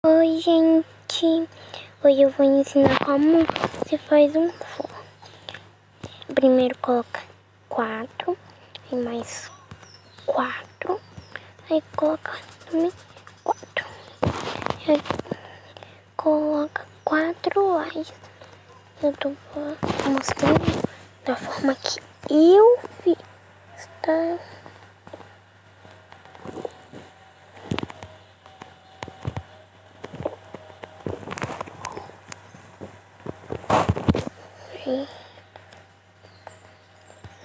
Oi, gente! Hoje eu vou ensinar como se faz um forno. Primeiro coloca 4, aí mais 4, aí coloca também 4. Aí coloca 4 lajes. Eu tô mostrando da forma que eu fiz, tá? Aí,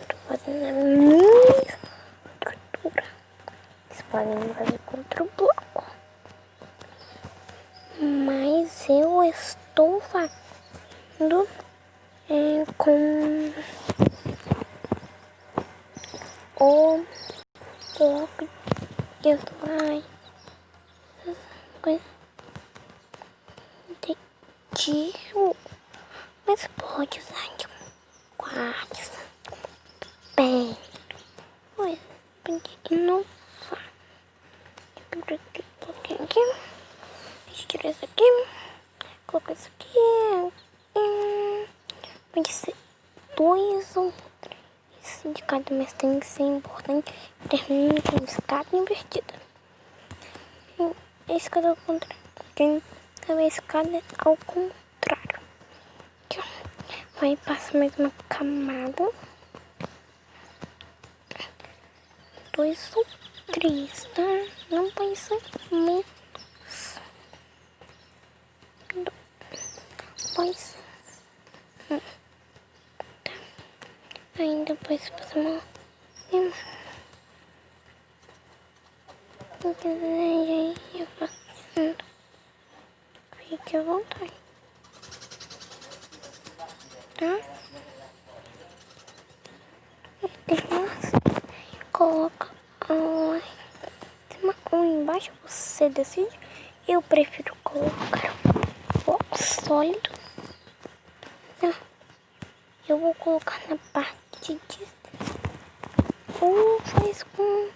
tô fazendo a minha estrutura. Vocês podem fazer com outro bloco, mas eu estou fazendo com o bloco de slime, coisa de tijolo, mas pode usar de quartzo, pedra, coisa de inovar. Aqui, um pouquinho aqui, deixa eu tirar isso aqui, colocar isso aqui, pode ser 2 ou 3 de cada, mas tem que ser importante. Termina com escada invertida. A escada ao contrário. Tem a escada ao contrário. Aqui, ó. Vai passar mais uma camada. 2 ou 3, tá? Não pode ser menos. Pode ser. Tá. Aí depois passa uma. Aí eu faço. Fique à vontade. Tá? Coloca ou embaixo, você decide. Eu prefiro colocar bloco sólido. Eu vou colocar na parte de ou faz com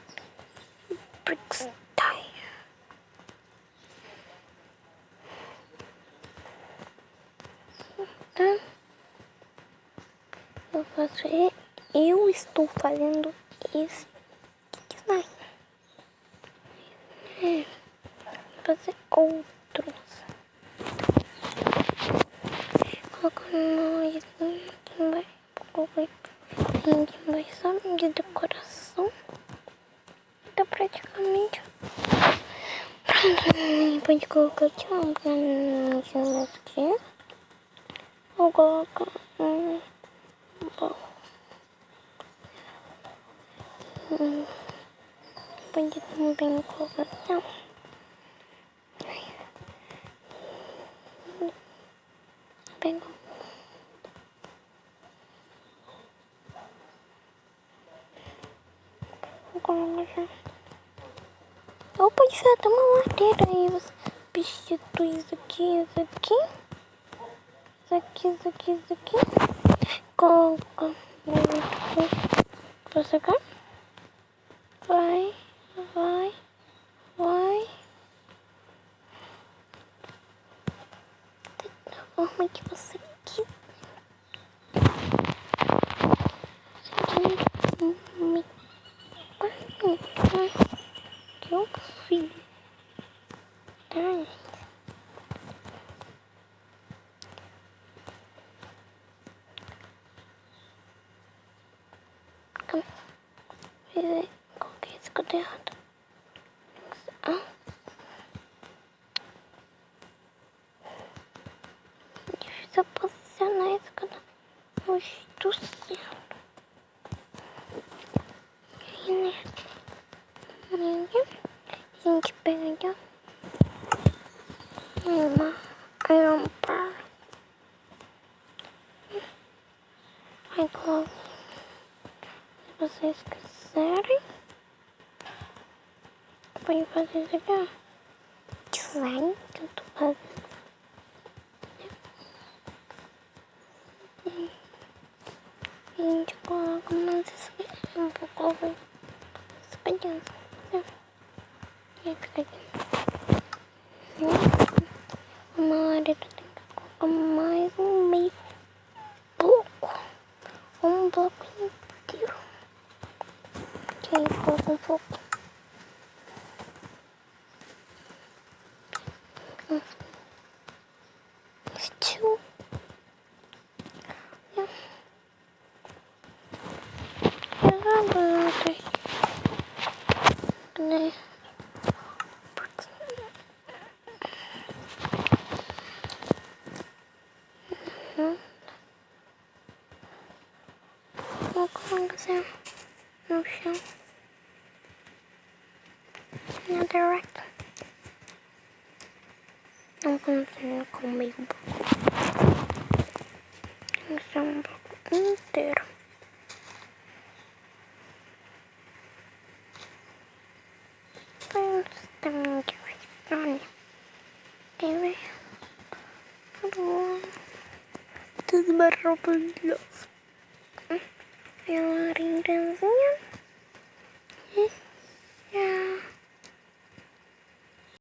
bricks tire. Tá? Eu estou fazendo esse design. Vou fazer outros. Colocando nós aqui embaixo. Aqui embaixo só de decoração. Tá praticamente pronto. Pode colocar aqui um caninho aqui. Vou colocar pode também colocar aqui. Pega. Vou colocar. Ou pode ser até uma lareira aí. Você substitui isso aqui, isso aqui. Isso aqui, isso aqui, isso aqui. Coloca. Pra secar. Vai. Da forma que você quiser. Que eu fiz. Tá? Coloquei esse que eu dei errado. Difícil posicionar esse que eu dou no jeito certo. Aí, né? A gente pega aqui, ó. Uma par. Aí coloca. Se vocês quiserem, pode fazer isso aqui, ó. Design que eu tô fazendo. A gente coloca umas um pouco espalhando. E aí fica aqui. Agora eu tenho que colocar mais um meio bloco. Um bloco inteiro. Que aí coloca um pouco. Steel. Né? Vou colocar no chão. Na direct. Não consigo com meio bloco. Isso é um bloco inteiro. Também de olha. Ele tudo maravilhoso. É uma laranjazinha.